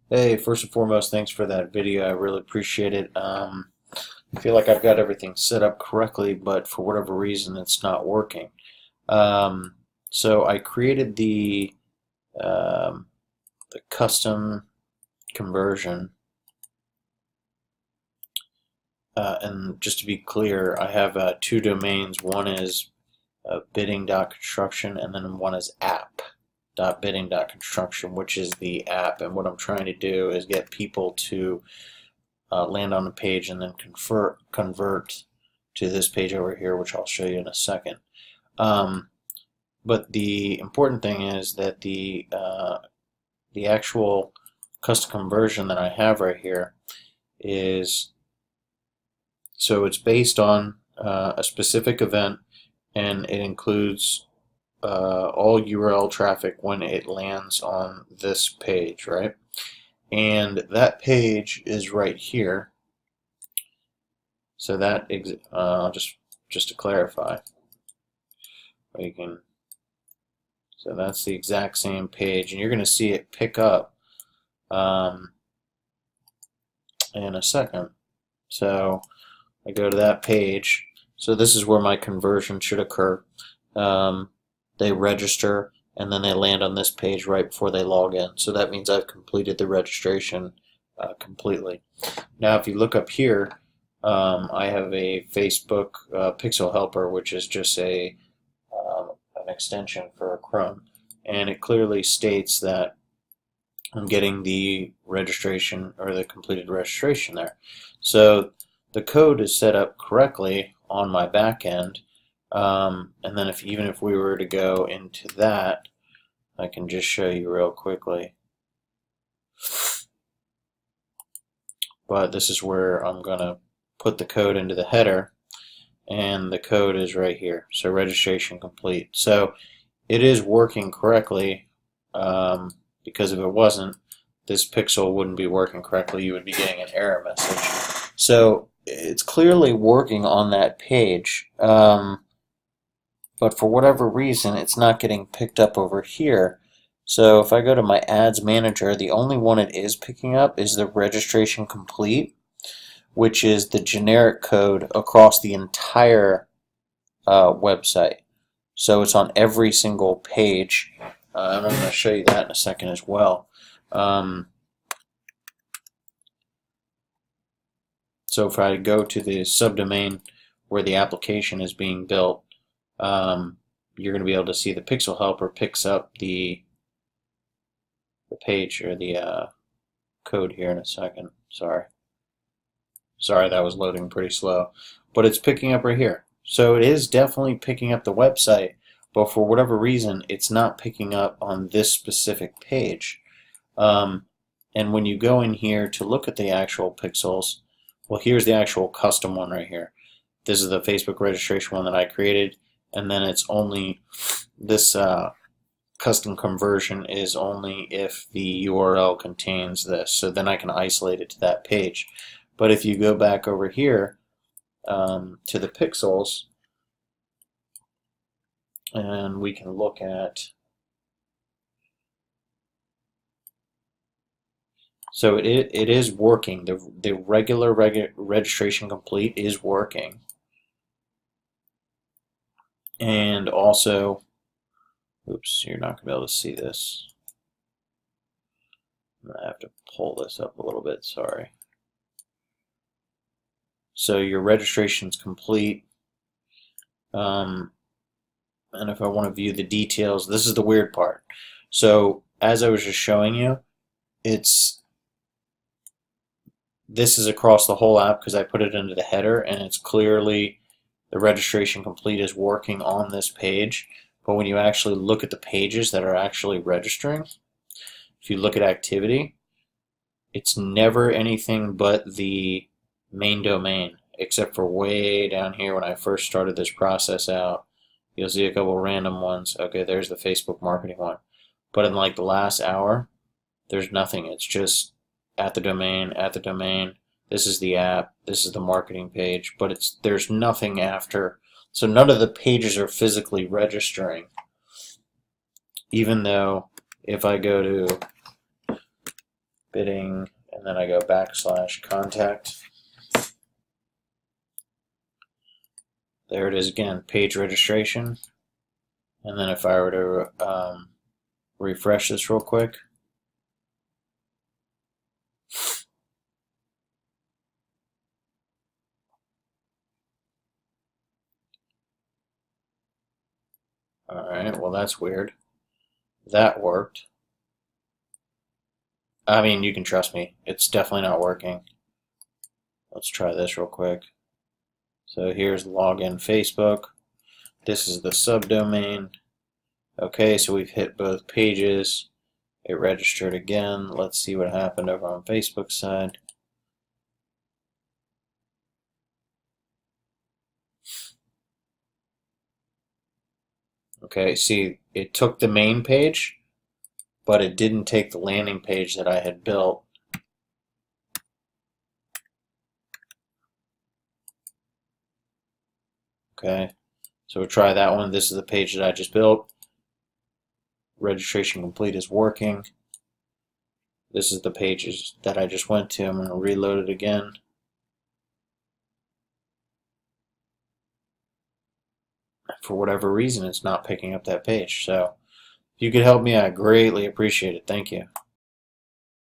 Hey, first and foremost, thanks for that video. I really appreciate it. I feel like I've got everything set up correctly, but for whatever reason, it's not working. Um, so I created um, the custom conversion, and just to be clear, I have two domains. One is Bidding.Construction, and then one is app.bidding.construction, which is the app. And what I'm trying to do is get people to land on the page and then convert to this page over here, which I'll show you in a second. But the important thing is that the actual custom conversion that I have right here is, so it's based on a specific event, and it includes all URL traffic when it lands on this page, right? And that page is right here. So that just to clarify, you can. So that's the exact same page, and you're going to see it pick up in a second. So I go to that page. So this is where my conversion should occur. They register, and then they land on this page right before they log in. So that means I've completed the registration completely. Now, if you look up here, I have a Facebook Pixel Helper, which is just an extension for Chrome, and it clearly states that I'm getting the registration or the completed registration there. So the code is set up correctly on my back end, and then even if we were to go into that, I can just show you real quickly. But this is where I'm going to put the code into the header, and the code is right here. So registration complete. So it is working correctly, because if it wasn't, this pixel wouldn't be working correctly. You would be getting an error message. So it's clearly working on that page, but for whatever reason, it's not getting picked up over here. So if I go to my ads manager, the only one it is picking up is the registration complete, which is the generic code across the entire website. So it's on every single page, and I'm going to show you that in a second as well. So if I go to the subdomain where the application is being built, you're going to be able to see the Pixel Helper picks up the page or the code here in a second. Sorry, that was loading pretty slow, but it's picking up right here. So it is definitely picking up the website, but for whatever reason, it's not picking up on this specific page. And when you go in here to look at the actual pixels, well, here's the actual custom one right here. This is the Facebook registration one that I created, and then it's only this custom conversion is only if the URL contains this. So then I can isolate it to that page. But if you go back over here to the pixels, and we can look at, so it is working. The regular registration complete is working, and also, oops, you're not going to be able to see this. I have to pull this up a little bit. Sorry. So your registration's complete. And if I want to view the details, this is the weird part. So as I was just showing you, this is across the whole app because I put it into the header, and it's clearly the registration complete is working on this page. But when you actually look at the pages that are actually registering, if you look at activity, it's never anything but the main domain, except for way down here when I first started this process out. You'll see a couple random ones. Okay, there's the Facebook marketing one. But in like the last hour, there's nothing. It's just at the domain, at the domain. This is the app. This is the marketing page. But there's nothing after. So none of the pages are physically registering. Even though if I go to bidding, and then I go /contact. There it is again, page registration. And then if I were to refresh this real quick, alright, well that's weird. That worked. I mean, you can trust me, it's definitely not working. Let's try this real quick. So here's login Facebook. This is the subdomain. Okay, so we've hit both pages. It registered again. Let's see what happened over on Facebook side. Okay, see, it took the main page, but it didn't take the landing page that I had built. Okay, so we'll try that one. This is the page that I just built. Registration complete is working. This is the pages that I just went to. I'm going to reload it again. For whatever reason, it's not picking up that page. So if you could help me, I greatly appreciate it. Thank you.